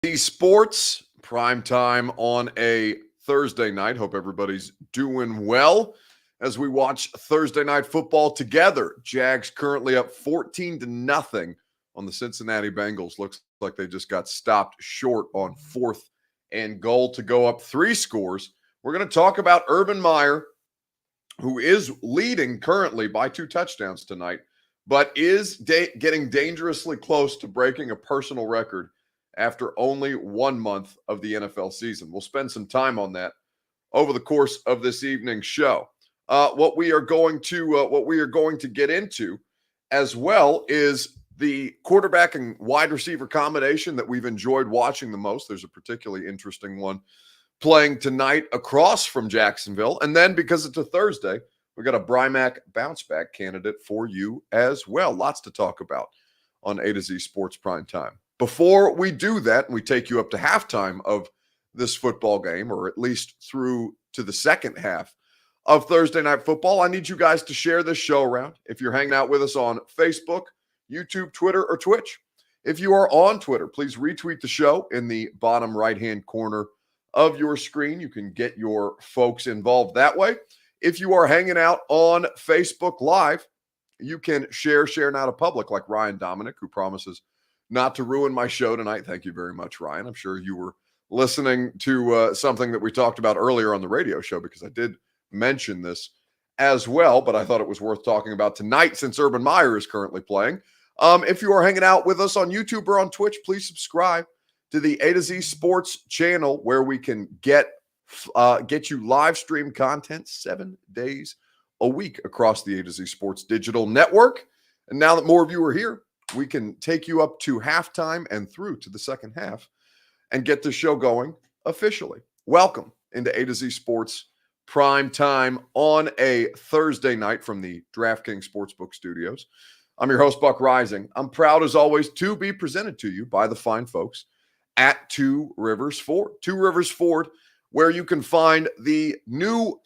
The sports prime time on a Thursday night. Hope everybody's doing well as we watch Thursday night football together. Jags currently up 14 to nothing on the Cincinnati Bengals. Looks like they just got stopped short on fourth and goal to go up three scores. We're going to talk about Urban Meyer, who is leading currently by two touchdowns tonight, but is getting dangerously close to breaking a personal record after only 1 month of the NFL season. We'll spend some time on that over the course of this evening's show. What we are going to get into as well is the quarterback and wide receiver combination that we've enjoyed watching the most. There's a particularly interesting one playing tonight across from Jacksonville. And then because it's a Thursday, we got a Brymac bounce back candidate for you as well. Lots to talk about on A to Z Sports Prime Time. Before we do that, and we take you up to halftime of this football game, or at least through to the second half of Thursday Night Football, I need you guys to share this show around. If you're hanging out with us on Facebook, YouTube, Twitter, or Twitch, if you are on Twitter, please retweet the show in the bottom right-hand corner of your screen. You can get your folks involved that way. If you are hanging out on Facebook Live, you can share not a public like Ryan Dominic, who promises not to ruin my show tonight. Thank you very much, Ryan. I'm sure you were listening to something that we talked about earlier on the radio show, because I did mention this as well, but I thought it was worth talking about tonight since Urban Meyer is currently playing. If you are hanging out with us on YouTube or on Twitch, please subscribe to the A to Z Sports channel, where we can get you live stream content 7 days a week across the A to Z Sports digital network. And now that more of you are here, we can take you up to halftime and through to the second half and get the show going officially. Welcome into A to Z Sports Prime Time on a Thursday night from the DraftKings Sportsbook Studios. I'm your host, Buck Rising. I'm proud, as always, to be presented to you by the fine folks at Two Rivers Ford. Two Rivers Ford, where you can find the new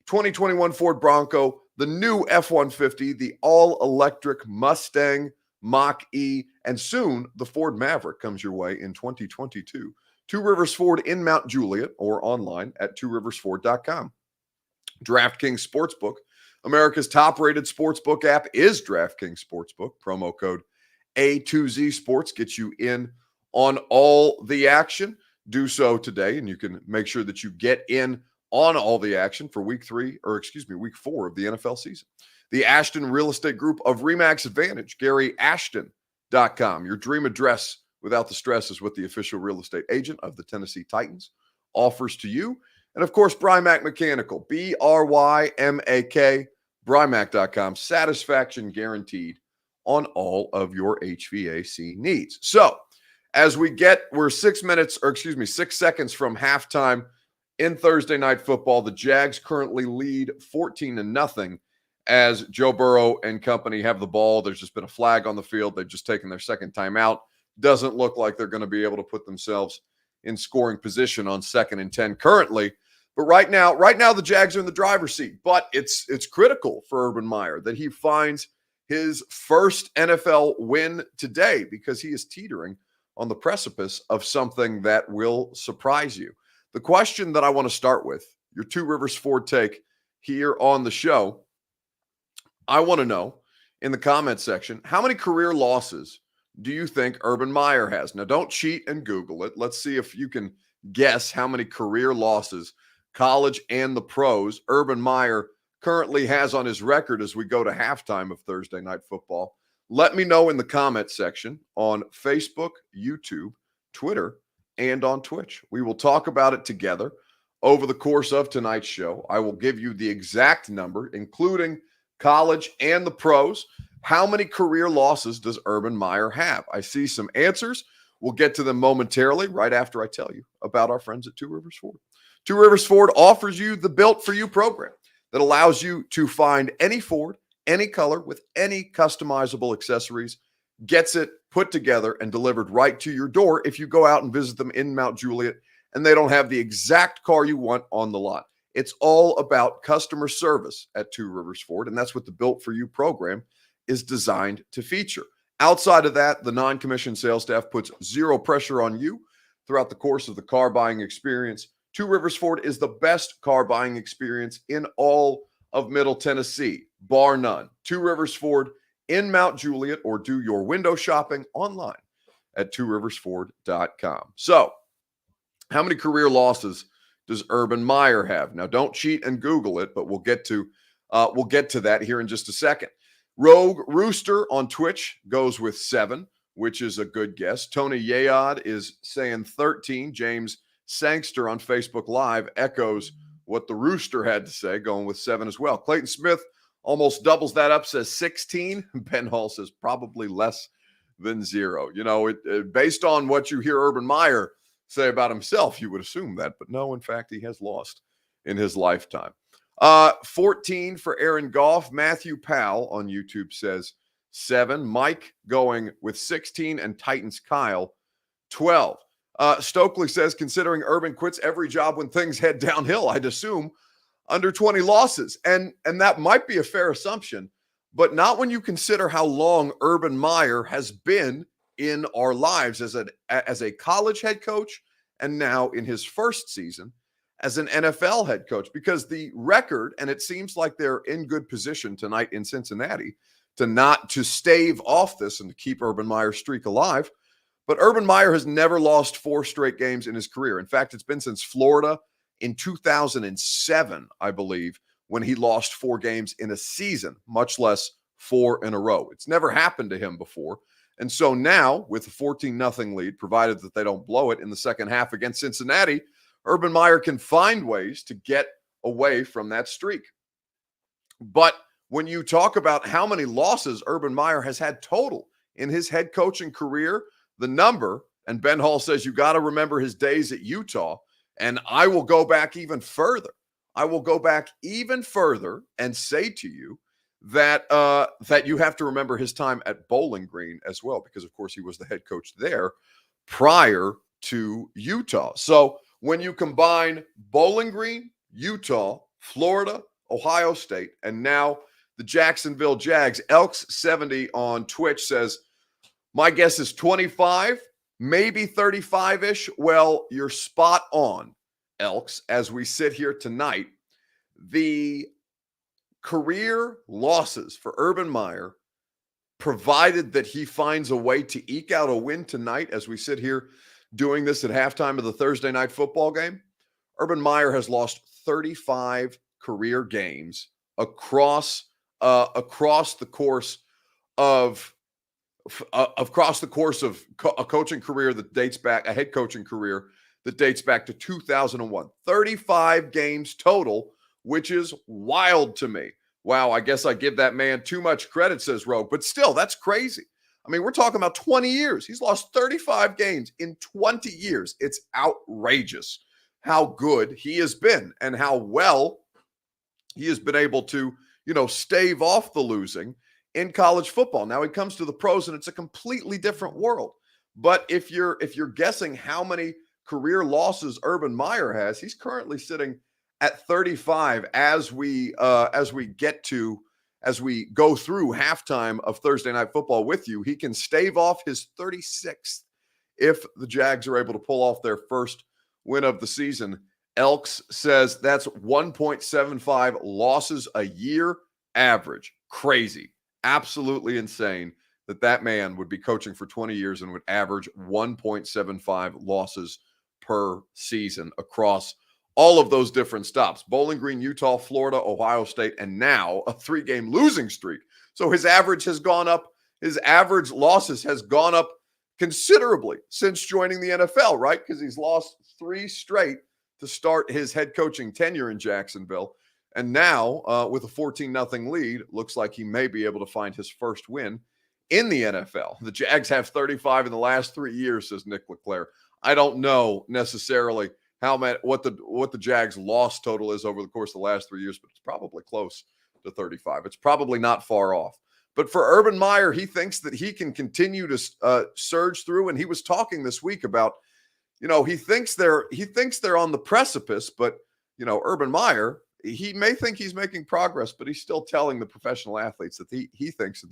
2021 Ford Bronco, the new F-150, the all-electric Mustang Mach-E, and soon the Ford Maverick comes your way in 2022. Two Rivers Ford in Mount Juliet, or online at tworiversford.com. DraftKings Sportsbook, America's top-rated sportsbook app, is DraftKings Sportsbook. Promo code A2Z Sports gets you in on all the action. Do so today, and you can make sure that you get in on all the action for week 4 of the NFL season. The Ashton Real Estate Group of RE/MAX Advantage, GaryAshton.com. Your dream address without the stress is what the official real estate agent of the Tennessee Titans offers to you. And of course, Brymac Mechanical, BRYMAK, Brymac.com. Satisfaction guaranteed on all of your HVAC needs. So, as we're 6 seconds from halftime in Thursday Night Football. The Jags currently lead 14 to nothing as Joe Burrow and company have the ball. There's just been a flag on the field. They've just taken their second timeout. Doesn't look like they're going to be able to put themselves in scoring position on 2nd and 10 currently. But right now the Jags are in the driver's seat. But it's critical for Urban Meyer that he finds his first NFL win today, because he is teetering on the precipice of something that will surprise you. The question that I want to start with, your Two Rivers Ford take here on the show, I want to know in the comment section, how many career losses do you think Urban Meyer has? Now, don't cheat and Google it. Let's see if you can guess how many career losses, college and the pros, Urban Meyer currently has on his record as we go to halftime of Thursday Night Football. Let me know in the comment section on Facebook, YouTube, Twitter, and on Twitch. We will talk about it together over the course of tonight's show. I will give you the exact number, including college and the pros. How many career losses does Urban Meyer have? I see some answers. We'll get to them momentarily, right after I tell you about our friends at Two Rivers Ford. Two Rivers Ford offers you the Built For You program that allows you to find any Ford, any color, with any customizable accessories, gets it put together and delivered right to your door if you go out and visit them in Mount Juliet and they don't have the exact car you want on the lot. It's all about customer service at Two Rivers Ford, and that's what the Built For You program is designed to feature. Outside of that, the non-commissioned sales staff puts zero pressure on you throughout the course of the car buying experience. Two Rivers Ford is the best car buying experience in all of Middle Tennessee, bar none. Two Rivers Ford in Mount Juliet, or do your window shopping online at tworiversford.com. So, how many career losses does Urban Meyer have? Now, don't cheat and Google it, but we'll get to that here in just a second. Rogue Rooster on Twitch goes with 7, which is a good guess. Tony Yayod is saying 13. James Sangster on Facebook Live echoes what the Rooster had to say, going with 7 as well. Clayton Smith almost doubles that up, says 16. Ben Hall says probably less than 0. You know, based on what you hear Urban Meyer say about himself, you would assume that. But no, in fact, he has lost in his lifetime. 14 for Aaron Goff. Matthew Powell on YouTube says 7. Mike going with 16, and Titans Kyle 12. Stokely says, considering Urban quits every job when things head downhill, I'd assume under 20 losses. And that might be a fair assumption, but not when you consider how long Urban Meyer has been in our lives as a college head coach, and now in his first season as an NFL head coach, because the record, and it seems like they're in good position tonight in Cincinnati to stave off this and to keep Urban Meyer's streak alive. But Urban Meyer has never lost 4 straight games in his career. In fact, it's been since Florida in 2007, I believe, when he lost 4 games in a season, much less 4 in a row. It's never happened to him before. And so now, with a 14-0 lead, provided that they don't blow it in the second half against Cincinnati, Urban Meyer can find ways to get away from that streak. But when you talk about how many losses Urban Meyer has had total in his head coaching career, the number, and Ben Hall says you got to remember his days at Utah, and I will go back even further. And say to you that you have to remember his time at Bowling Green as well, because, of course, he was the head coach there prior to Utah. So when you combine Bowling Green, Utah, Florida, Ohio State, and now the Jacksonville Jags, Elks 70 on Twitch says, my guess is 25, maybe 35-ish. Well, you're spot on, Elks. As we sit here tonight, the career losses for Urban Meyer, provided that he finds a way to eke out a win tonight as we sit here doing this at halftime of the Thursday night football game, Urban Meyer has lost 35 career games across the course of a coaching career that dates back, a head coaching career that dates back to 2001. 35 games total, which is wild to me. Wow, I guess I give that man too much credit, says Rogue, but still, that's crazy. I mean, we're talking about 20 years. He's lost 35 games in 20 years. It's outrageous how good he has been and how well he has been able to, stave off the losing in college football. Now he comes to the pros and it's a completely different world. But if you're guessing how many career losses Urban Meyer has, he's currently sitting at 35 as we go through halftime of Thursday Night Football with you. He can stave off his 36th if the Jags are able to pull off their first win of the season. Elks says that's 1.75 losses a year average. Crazy. Absolutely insane that man would be coaching for 20 years and would average 1.75 losses per season across all of those different stops: Bowling Green, Utah, Florida, Ohio State, and now a 3-game losing streak. So his average has gone up. His average losses has gone up considerably since joining the NFL, right? Because he's lost 3 straight to start his head coaching tenure in Jacksonville. And now, with a 14-0 lead, looks like he may be able to find his first win in the NFL. The Jags have 35 in the last 3 years, says Nick LeClaire. I don't know necessarily what the Jags' loss total is over the course of the last 3 years, but it's probably close to 35. It's probably not far off. But for Urban Meyer, he thinks that he can continue to surge through. And he was talking this week about, he thinks they're on the precipice, but Urban Meyer, he may think he's making progress, but he's still telling the professional athletes that he thinks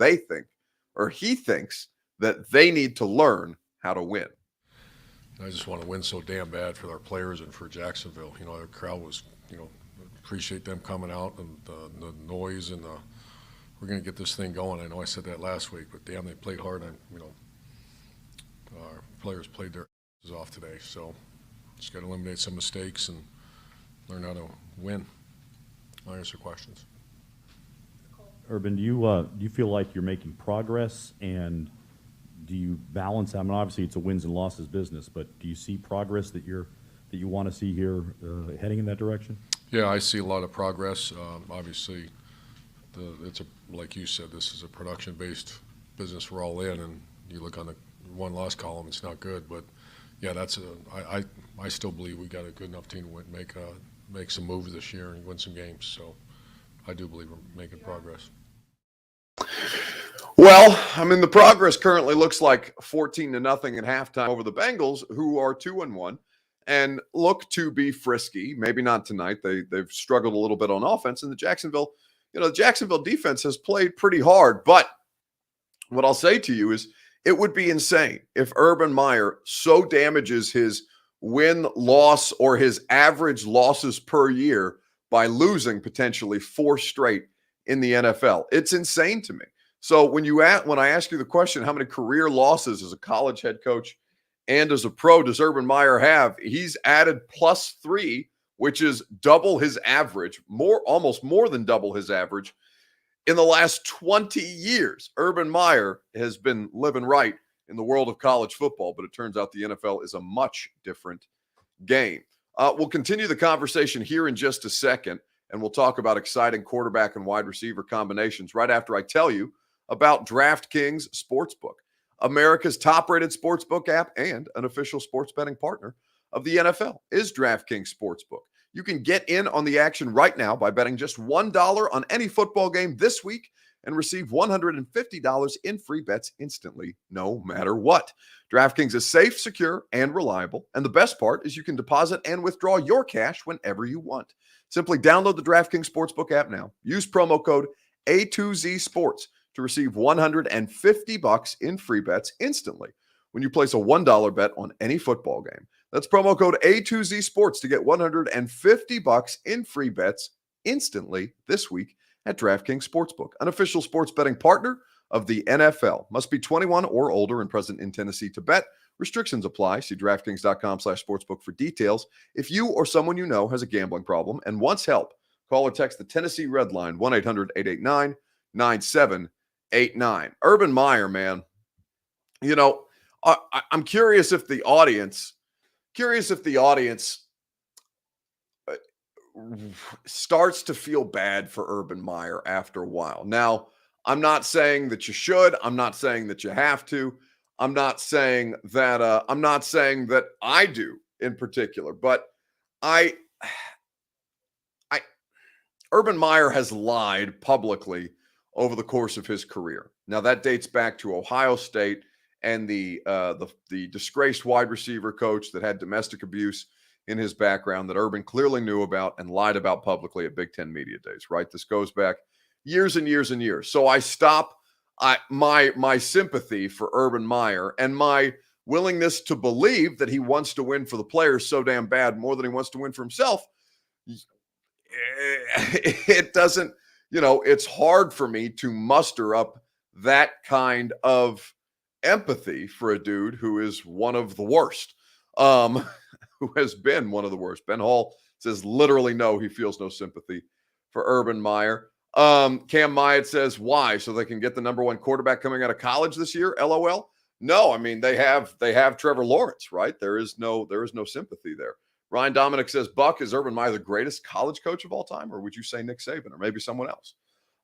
that they need to learn how to win. I just want to win so damn bad for our players and for Jacksonville. The crowd was, appreciate them coming out and the noise and we're going to get this thing going. I know I said that last week, but damn, they played hard and, our players played their asses off today. So just got to eliminate some mistakes and learn how to win. I'll answer questions. Urban, do you feel like you're making progress, and do you balance? I mean, obviously it's a wins and losses business, but do you see progress that you want to see here heading in that direction? Yeah, I see a lot of progress. Obviously, like you said, this is a production-based business we're all in, and you look on the one-loss column, it's not good. But yeah, I still believe we got a good enough team to make some moves this year and win some games. So I do believe we're making progress. Well, I mean, the progress currently looks like 14-0 at halftime over the Bengals, who are 2-1 and look to be frisky. Maybe not tonight. They've struggled a little bit on offense, and the Jacksonville defense has played pretty hard. But what I'll say to you is it would be insane if Urban Meyer so damages his win-loss or his average losses per year by losing potentially 4 straight in the NFL. It's insane to me. So when I ask you the question, how many career losses as a college head coach and as a pro does Urban Meyer have? He's added +3, which is double his average, almost more than double his average in the last 20 years. Urban Meyer has been living right in the world of college football, but it turns out the NFL is a much different game. We'll continue the conversation here in just a second, and we'll talk about exciting quarterback and wide receiver combinations right after I tell you about DraftKings Sportsbook, America's top-rated sportsbook app and an official sports betting partner of the NFL is DraftKings Sportsbook. You can get in on the action right now by betting just $1 on any football game this week and receive $150 in free bets instantly, no matter what. DraftKings is safe, secure, and reliable. And the best part is you can deposit and withdraw your cash whenever you want. Simply download the DraftKings Sportsbook app now. Use promo code A2Z Sports to receive $150 in free bets instantly when you place a $1 bet on any football game. That's promo code A2Z Sports to get $150 in free bets instantly this week at DraftKings Sportsbook, an official sports betting partner of the NFL. Must be 21 or older and present in Tennessee to bet. Restrictions apply. See DraftKings.com/sportsbook for details. If you or someone you know has a gambling problem and wants help, call or text the Tennessee Red Line, 1-800-889-9789. Urban Meyer, man, I'm curious if the audience starts to feel bad for Urban Meyer after a while. Now, I'm not saying that you should. I'm not saying that you have to. I'm not saying that I do in particular, but I Urban Meyer has lied publicly over the course of his career. Now that dates back to Ohio State and the disgraced wide receiver coach that had domestic abuse in his background that Urban clearly knew about and lied about publicly at Big Ten Media Days, right? This goes back years and years and years. So my sympathy for Urban Meyer and my willingness to believe that he wants to win for the players so damn bad, more than he wants to win for himself, it doesn't, it's hard for me to muster up that kind of empathy for a dude who is one of the worst, who has been one of the worst. Ben Hall says literally no, he feels no sympathy for Urban Meyer. Cam Myatt says, why? So they can get the number 1 quarterback coming out of college this year? LOL. No, I mean, they have Trevor Lawrence, right? There is no sympathy there. Ryan Dominic says, Buck, is Urban Meyer the greatest college coach of all time? Or would you say Nick Saban or maybe someone else?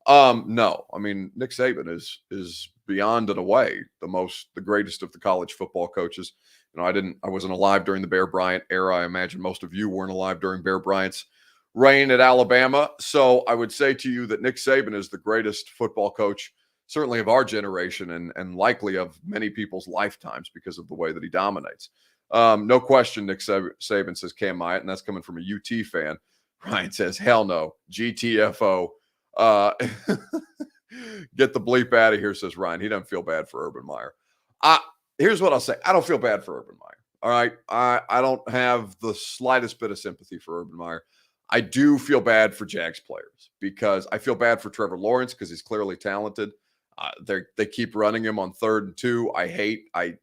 No, I mean, Nick Saban is beyond and away the greatest of the college football coaches. I wasn't alive during the Bear Bryant era. I imagine most of you weren't alive during Bear Bryant's reign at Alabama. So I would say to you that Nick Saban is the greatest football coach, certainly of our generation and likely of many people's lifetimes because of the way that he dominates. No question, Nick Saban, says Cam Myatt, and that's coming from a UT fan. Ryan says, hell no, GTFO. Get the bleep out of here, says Ryan. He doesn't feel bad for Urban Meyer. Here's what I'll say. I don't feel bad for Urban Meyer. All right. I don't have the slightest bit of sympathy for Urban Meyer. I do feel bad for Jags players because I feel bad for Trevor Lawrence because he's clearly talented. They keep running him on 3rd and 2.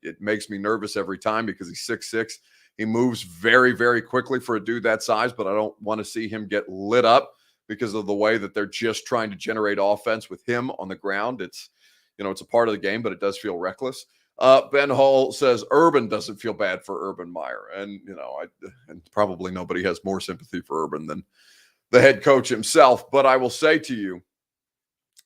It makes me nervous every time because he's 6'6". He moves very, very quickly for a dude that size, but I don't want to see him get lit up because of the way that they're just trying to generate offense with him on the ground. It's a part of the game, but it does feel reckless. Ben Hall says Urban doesn't feel bad for Urban Meyer. And, and probably nobody has more sympathy for Urban than the head coach himself. But I will say to you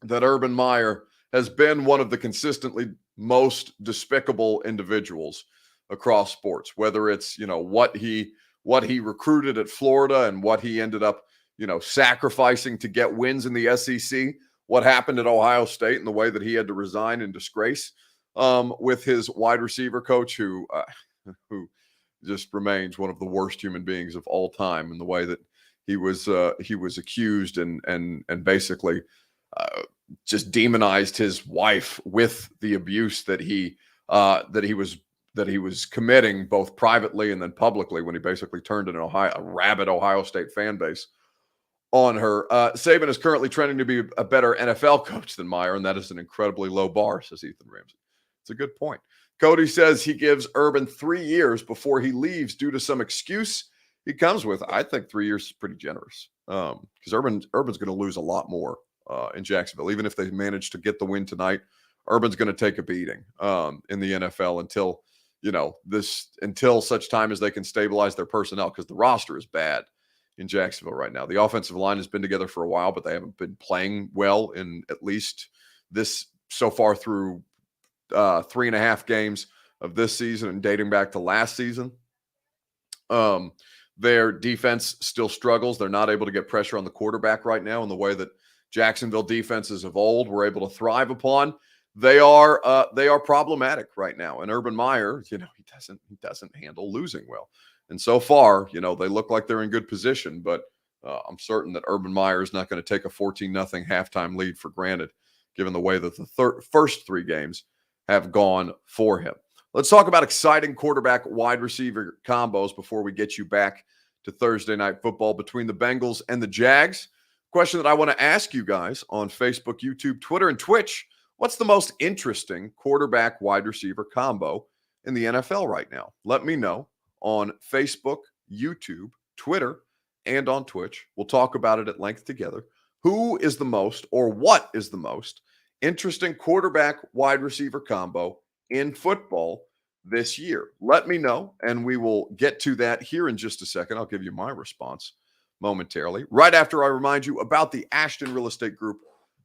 that Urban Meyer has been one of the consistently most despicable individuals across sports, whether it's, what he recruited at Florida and what he ended up, sacrificing to get wins in the SEC, what happened at Ohio State and the way that he had to resign in disgrace with his wide receiver coach who just remains one of the worst human beings of all time, and the way that he was accused and basically just demonized his wife with the abuse that he was committing both privately and then publicly when he basically turned a rabid Ohio State fan base on her. Saban is currently trending to be a better NFL coach than Meyer, and that is an incredibly low bar, says Ethan Ramsey. It's a good point. Cody says he gives Urban 3 years before he leaves due to some excuse he comes with. I think 3 years is pretty generous because Urban's going to lose a lot more in Jacksonville. Even if they manage to get the win tonight, Urban's going to take a beating in the NFL until such time as they can stabilize their personnel, because the roster is bad in Jacksonville right now. The offensive line has been together for a while, but they haven't been playing well in at least this so far through 3.5 games of this season and dating back to last season. Their defense still struggles. They're not able to get pressure on the quarterback right now in the way that Jacksonville defenses of old were able to thrive upon. They are problematic right now. And Urban Meyer, he doesn't handle losing well. And so far, they look like they're in good position, but I'm certain that Urban Meyer is not going to take a 14-0 halftime lead for granted, given the way that the first 3 games have gone for him. Let's talk about exciting quarterback wide receiver combos before we get you back to Thursday night football between the Bengals and the Jags. Question that I want to ask you guys on Facebook, YouTube, Twitter, and Twitch: what's the most interesting quarterback wide receiver combo in the NFL right now? Let me know on Facebook, YouTube, Twitter, and on Twitch. We'll talk about it at length together. Who is the most, or what is the most interesting quarterback wide receiver combo in football this year? Let me know, and we will get to that here in just a second. I'll give you my response momentarily, right after I remind you about the Ashton Real Estate Group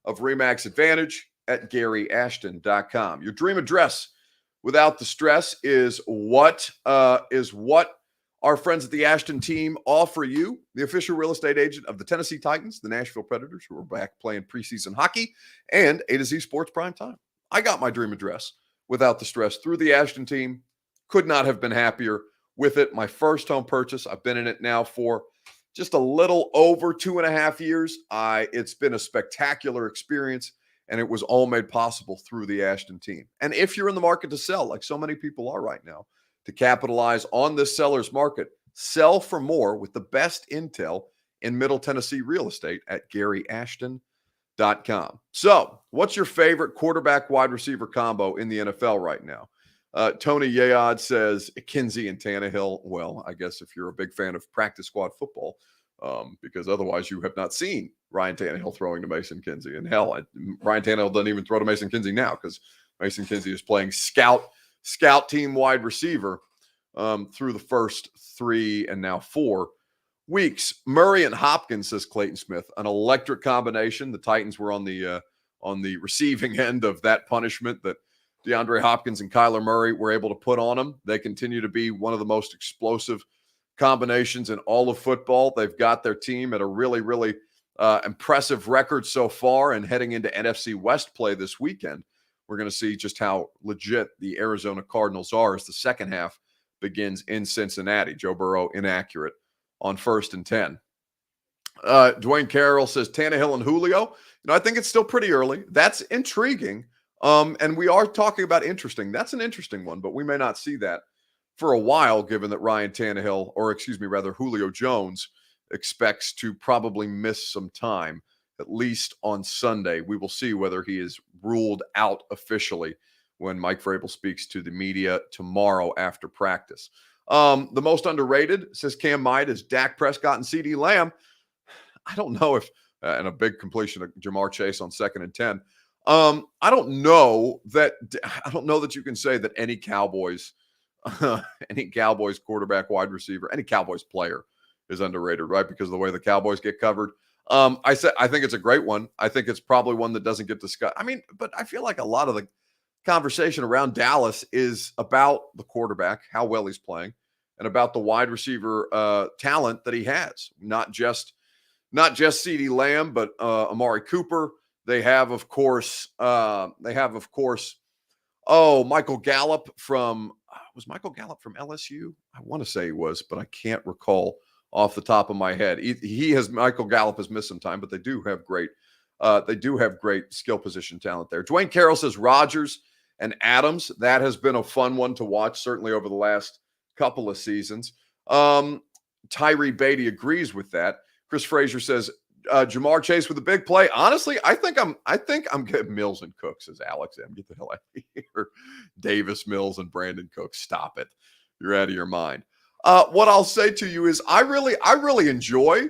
of RE/MAX Advantage at GaryAshton.com. Your dream address without the stress is what our friends at the Ashton team offer you, the official real estate agent of the Tennessee Titans, the Nashville Predators, who are back playing preseason hockey, and A to Z Sports Prime Time. I got my dream address without the stress through the Ashton team. Could not have been happier with it. My first home purchase. I've been in it now for just a little over 2.5 years. It's been a spectacular experience, and it was all made possible through the Ashton team. And if you're in the market to sell, like so many people are right now, to capitalize on this seller's market, sell for more with the best intel in Middle Tennessee real estate at GaryAshton.com. So, what's your favorite quarterback wide receiver combo in the NFL right now? Tony Yayod says Kinsey and Tannehill. Well, I guess if you're a big fan of practice squad football, because otherwise you have not seen Ryan Tannehill throwing to Mason Kinsey. And hell, Ryan Tannehill doesn't even throw to Mason Kinsey now because Mason Kinsey is playing scout team wide receiver through the first 3 and now 4 weeks. Murray and Hopkins, says Clayton Smith, an electric combination. The Titans were on the receiving end of that punishment that DeAndre Hopkins and Kyler Murray were able to put on them. They continue to be one of the most explosive combinations in all of football. They've got their team at a really, really impressive record so far, and heading into NFC West play this weekend, we're going to see just how legit the Arizona Cardinals are as the second half begins in Cincinnati. Joe Burrow inaccurate on 1st and 10. Dwayne Carroll says Tannehill and Julio. I think it's still pretty early. That's intriguing. And we are talking about interesting. That's an interesting one, but we may not see that for a while, given that Ryan Tannehill, or excuse me, rather Julio Jones, expects to probably miss some time, at least on Sunday. We will see whether he is ruled out officially when Mike Vrabel speaks to the media tomorrow after practice. The most underrated, says Cam Might, is Dak Prescott and CeeDee Lamb. I don't know if, and a big completion of Jamar Chase on 2nd and 10. I don't know that you can say that any Cowboys quarterback, wide receiver, any Cowboys player is underrated, right? Because of the way the Cowboys get covered. I think it's a great one. I think it's probably one that doesn't get discussed. I mean, but I feel like a lot of the conversation around Dallas is about the quarterback, how well he's playing, and about the wide receiver talent that he has. Not just CeeDee Lamb, but Amari Cooper. They have, of course, Michael Gallup from was Michael Gallup from LSU? I want to say he was, but I can't recall off the top of my head. Michael Gallup has missed some time, but they do have great skill position talent there. Dwayne Carroll says Rodgers and Adams. That has been a fun one to watch, certainly over the last couple of seasons. Tyree Beatty agrees with that. Chris Frazier says Jamar Chase with a big play. Honestly, I think I'm getting Mills and Cooks, says Alex M. Get the hell out of here. Davis, Mills, and Brandon Cooks. Stop it. You're out of your mind. What I'll say to you is I really enjoy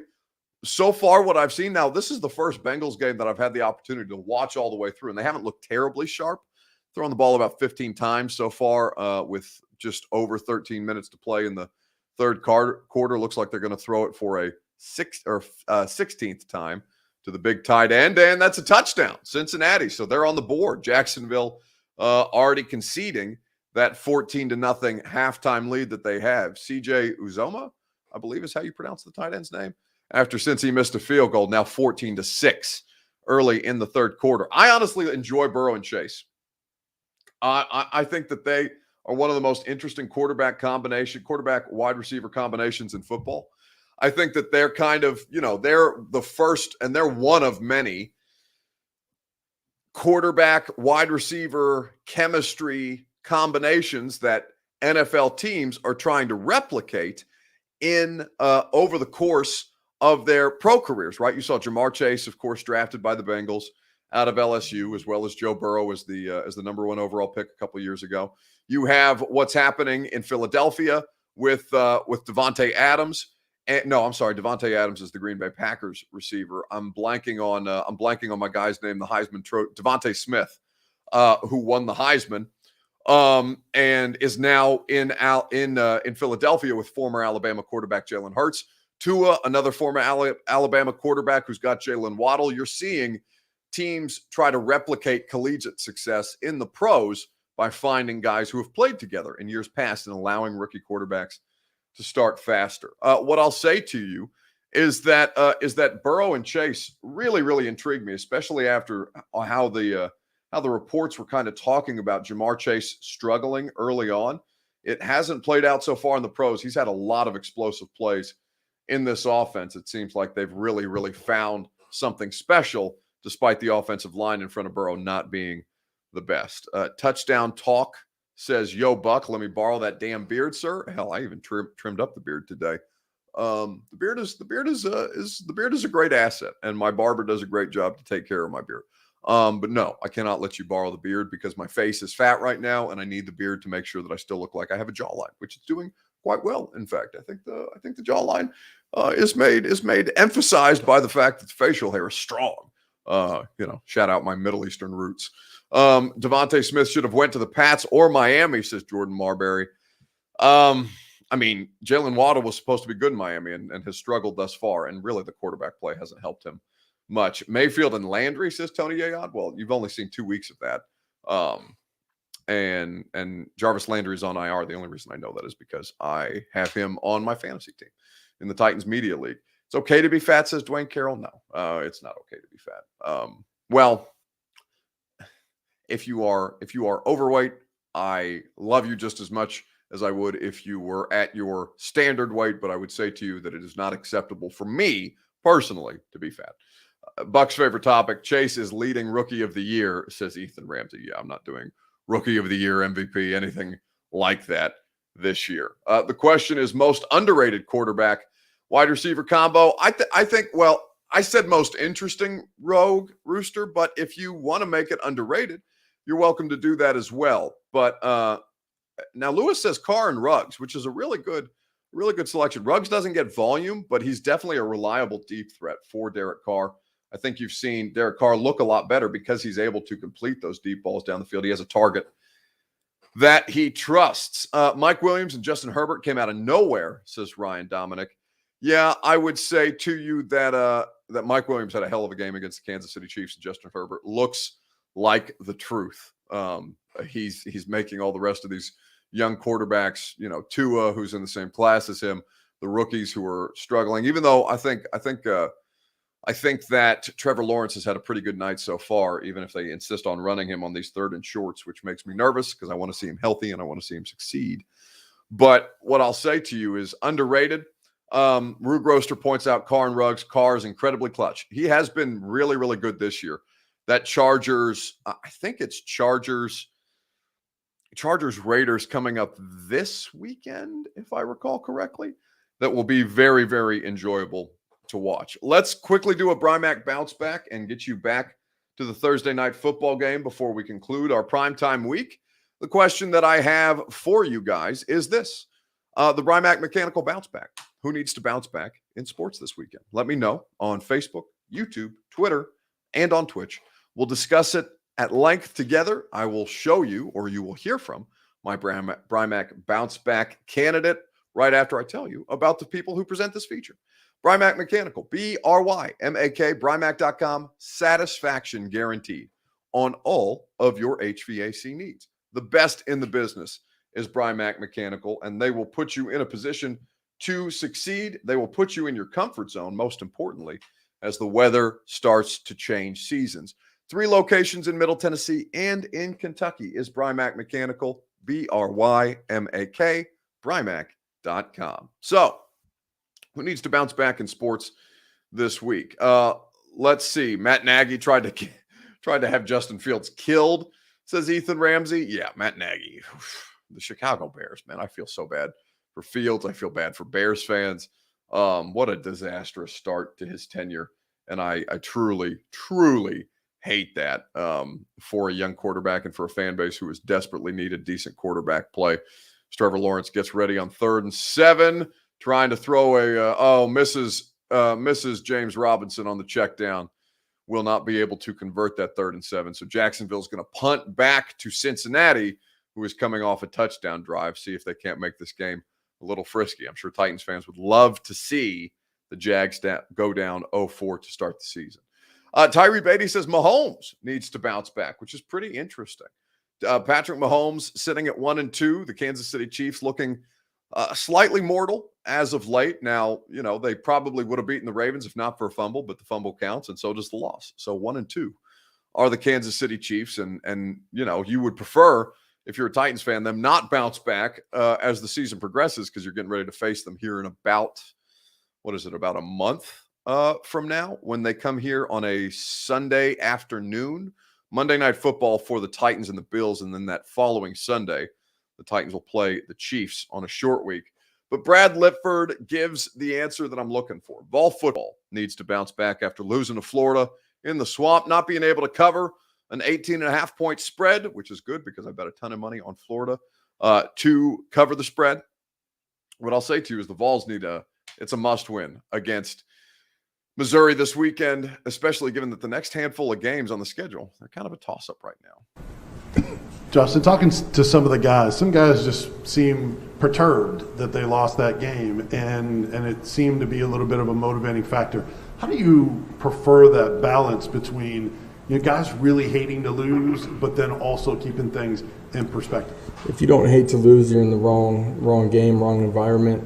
so far what I've seen. Now, this is the first Bengals game that I've had the opportunity to watch all the way through, and they haven't looked terribly sharp. Throwing the ball about 15 times so far with just over 13 minutes to play in the third quarter. Looks like they're going to throw it for a 16th time to the big tight end, and that's a touchdown, Cincinnati. So they're on the board. Jacksonville already conceding that 14-0 halftime lead that they have. CJ Uzoma, I believe is how you pronounce the tight end's name, since he missed a field goal, now 14-6 early in the third quarter. I honestly enjoy Burrow and Chase. I think that they are one of the most interesting quarterback wide receiver combinations in football. I think that they're kind of, they're the first, and they're one of many quarterback wide receiver chemistry combinations that NFL teams are trying to replicate in over the course of their pro careers, right? You saw Jamar Chase, of course, drafted by the Bengals out of LSU, as well as Joe Burrow as the number one overall pick a couple years ago. You have what's happening in Philadelphia with Devontae Adams. Devontae Adams is the Green Bay Packers receiver. I'm blanking on my guy's name, the Heisman Devontae Smith, who won the Heisman, and is now in Philadelphia with former Alabama quarterback Jalen Hurts. Tua, another former Alabama quarterback who's got Jalen Waddle. You're seeing teams try to replicate collegiate success in the pros by finding guys who have played together in years past and allowing rookie quarterbacks to start faster. What I'll say to you is that Burrow and Chase really, really intrigued me, especially after how the reports were kind of talking about Jamar Chase struggling early on. It hasn't played out so far in the pros. He's had a lot of explosive plays in this offense. It seems like they've really, really found something special, despite the offensive line in front of Burrow not being the best. Touchdown Talk says, "Yo, Buck, let me borrow that damn beard, sir." Hell, I even trimmed up the beard today. The beard is a great asset, and my barber does a great job to take care of my beard. But no, I cannot let you borrow the beard because my face is fat right now, and I need the beard to make sure that I still look like I have a jawline, which is doing quite well. In fact, I think the jawline is made emphasized by the fact that the facial hair is strong. Shout out my Middle Eastern roots. Devontae Smith should have went to the Pats or Miami, says Jordan Marbury. Jalen Waddle was supposed to be good in Miami and has struggled thus far, and really the quarterback play hasn't helped him much. Mayfield and Landry, says Tony Yayod. Well, you've only seen 2 weeks of that. And Jarvis Landry is on IR. The only reason I know that is because I have him on my fantasy team in the Titans Media League. It's okay to be fat, says Dwayne Carroll. No, it's not okay to be fat. Well, if you are overweight, I love you just as much as I would if you were at your standard weight, but I would say to you that it is not acceptable for me personally to be fat. Buck's favorite topic, Chase is leading rookie of the year, says Ethan Ramsey. Yeah, I'm not doing rookie of the year, MVP, anything like that. this year. The question is most underrated quarterback wide receiver combo. I think, well, I said most interesting Rogue Rooster, but if you want to make it underrated, you're welcome to do that as well. But now Lewis says Carr and Ruggs, which is a really good selection. Ruggs doesn't get volume, but he's definitely a reliable deep threat for Derek Carr. I think you've seen Derek Carr look a lot better because he's able to complete those deep balls down the field. He has a target that he trusts. Mike Williams and Justin Herbert came out of nowhere, says Ryan Dominic. Yeah, I would say to you that that Mike Williams had a hell of a game against the Kansas City Chiefs, and Justin Herbert looks like the truth. He's making all the rest of these young quarterbacks, Tua, who's in the same class as him, the rookies who are struggling. Even though I think that Trevor Lawrence has had a pretty good night so far, even if they insist on running him on these 3rd and shorts, which makes me nervous because I want to see him healthy and I want to see him succeed. But what I'll say to you is underrated. Rue Groster points out Carr and Ruggs. Carr is incredibly clutch. He has been really, really good this year. That Chargers, I think it's Chargers Raiders coming up this weekend, if I recall correctly, that will be very, very enjoyable to watch. Let's quickly do a Brymac bounce back and get you back to the Thursday night football game before we conclude our primetime week. The question that I have for you guys is this. The Brymac Mechanical Bounce Back. Who needs to bounce back in sports this weekend? Let me know on Facebook, YouTube, Twitter, and on Twitch. We'll discuss it at length together. I will show you, or you will hear from, my Brymac Bounce Back candidate right after I tell you about the people who present this feature. Brymac Mechanical, B-R-Y-M-A-K, Brymac.com, satisfaction guaranteed on all of your HVAC needs. The best in the business is Brymac Mechanical, and they will put you in a position to succeed. They will put you in your comfort zone, most importantly, as the weather starts to change seasons. 3 locations in Middle Tennessee and in Kentucky is Brymac Mechanical, B-R-Y-M-A-K, Brymac.com. So, who needs to bounce back in sports this week? Let's see. Matt Nagy tried to have Justin Fields killed, says Ethan Ramsey. Yeah, Matt Nagy. The Chicago Bears, man. I feel so bad for Fields. I feel bad for Bears fans. What a disastrous start to his tenure. And I truly, truly hate that for a young quarterback and for a fan base who has desperately needed decent quarterback play. Trevor Lawrence gets ready on 3rd and 7, trying to throw misses James Robinson on the check down. Will not be able to convert that 3rd and 7. So Jacksonville's going to punt back to Cincinnati, who is coming off a touchdown drive, see if they can't make this game a little frisky. I'm sure Titans fans would love to see the Jags go down 0-4 to start the season. Tyree Beatty says Mahomes needs to bounce back, which is pretty interesting. Patrick Mahomes sitting at 1-2. The Kansas City Chiefs looking slightly mortal as of late. Now, they probably would have beaten the Ravens if not for a fumble, but the fumble counts, and so does the loss. So 1-2 are the Kansas City Chiefs, and you would prefer, if you're a Titans fan, them not bounce back as the season progresses, because you're getting ready to face them here in about a month from now, when they come here on a Sunday afternoon. Monday Night Football for the Titans and the Bills, and then that following Sunday, the Titans will play the Chiefs on a short week. But Brad Litford gives the answer that I'm looking for. Vol football needs to bounce back after losing to Florida in the swamp, not being able to cover an 18.5-point spread, which is good because I bet a ton of money on Florida to cover the spread. What I'll say to you is the Vols it's a must-win against Missouri this weekend, especially given that the next handful of games on the schedule, they're kind of a toss-up right now. Justin, talking to some of the guys, some guys just seem perturbed that they lost that game, and it seemed to be a little bit of a motivating factor. How do you prefer that balance between guys really hating to lose, but then also keeping things in perspective? If you don't hate to lose, you're in the wrong game, wrong environment,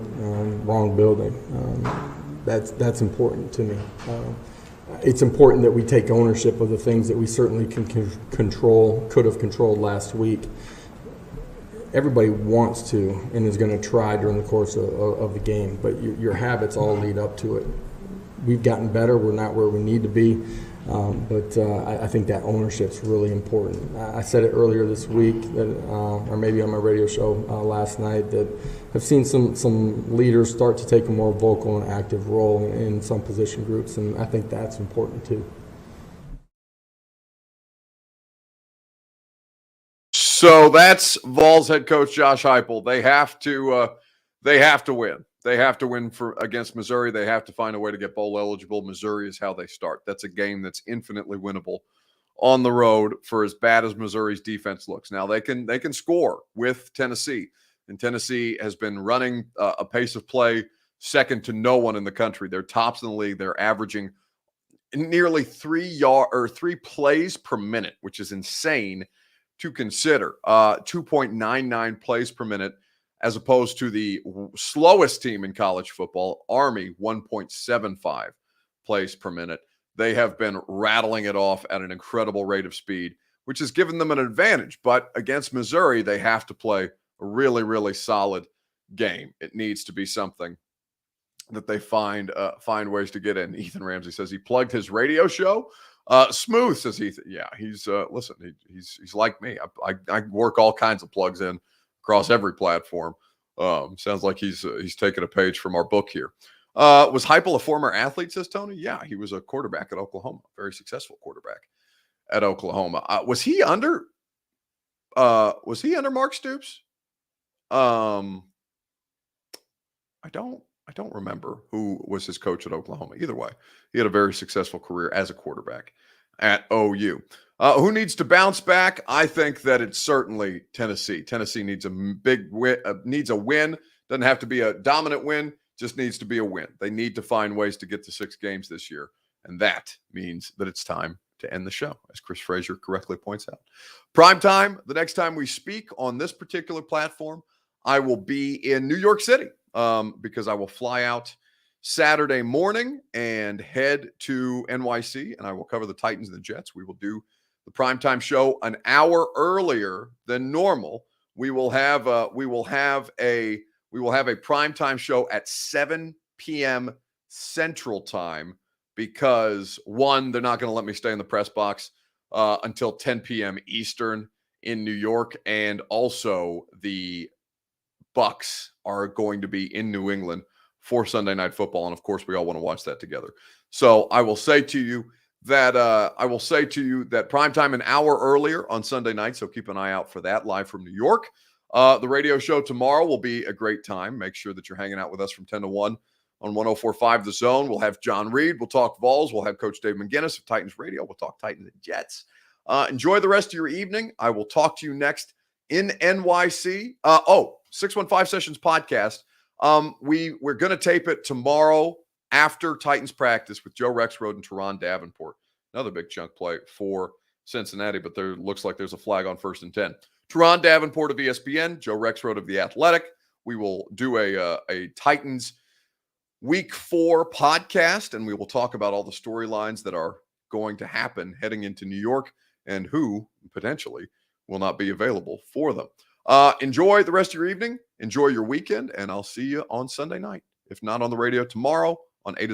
wrong building. That's important to me. It's important that we take ownership of the things that we certainly can control, could have controlled last week. Everybody wants to and is going to try during the course of the game, but your habits all lead up to it. We've gotten better. We're not where we need to be. But I think that ownership's really important. I said it earlier this week, that, or maybe on my radio show last night, that I've seen some leaders start to take a more vocal and active role in some position groups, and I think that's important too. So that's Vols head coach Josh Heupel. They have to win. They have to win against Missouri. They have to find a way to get bowl eligible. Missouri is how they start. That's a game that's infinitely winnable on the road for as bad as Missouri's defense looks. Now they can score with Tennessee, and Tennessee has been running a pace of play second to no one in the country. They're tops in the league. They're averaging nearly 3 plays per minute, which is insane to consider. 2.99 plays per minute, as opposed to the slowest team in college football, Army, 1.75 plays per minute. They have been rattling it off at an incredible rate of speed, which has given them an advantage. But against Missouri, they have to play a really, really solid game. It needs to be something that they find ways to get in. Ethan Ramsey says he plugged his radio show. Smooth says Ethan. Yeah, he's listen. He's like me. I work all kinds of plugs in across every platform. Sounds like he's taken a page from our book here. Was Heupel a former athlete, says Tony? Yeah, he was a quarterback at Oklahoma, very successful quarterback at Oklahoma. Was he under Mark Stoops? I don't remember who was his coach at Oklahoma. Either way, he had a very successful career as a quarterback at OU. Who needs to bounce back? I think that it's certainly Tennessee. Tennessee needs a big win, needs a win. Doesn't have to be a dominant win, just needs to be a win. They need to find ways to get to 6 games this year, and that means that it's time to end the show, as Chris Frazier correctly points out. Prime time, the next time we speak on this particular platform, I will be in New York City because I will fly out Saturday morning and head to NYC, and I will cover the Titans and the Jets. We will do the primetime show an hour earlier than normal. We will have a primetime show at 7 p.m. Central Time because, one, they're not going to let me stay in the press box until 10 p.m. Eastern in New York, and also the Bucks are going to be in New England for Sunday Night Football, and of course, we all want to watch that together. So I will say to you that primetime an hour earlier on Sunday night. So keep an eye out for that live from New York. The radio show tomorrow will be a great time. Make sure that you're hanging out with us from 10 to 1 on 104.5 The Zone. We'll have John Reed. We'll talk Vols. We'll have Coach Dave McGinnis of Titans Radio. We'll talk Titans and Jets. Enjoy the rest of your evening. I will talk to you next in NYC. 615 Sessions podcast. We're going to tape it tomorrow after Titans practice with Joe Rexrode and Teron Davenport. Another big chunk play for Cincinnati, but there looks like there's a flag on 1st and 10. Teron Davenport of ESPN, Joe Rexrode of The Athletic. We will do a Titans Week 4 podcast, and we will talk about all the storylines that are going to happen heading into New York and who potentially will not be available for them. Enjoy the rest of your evening. Enjoy your weekend, and I'll see you on Sunday night. If not on the radio tomorrow on 8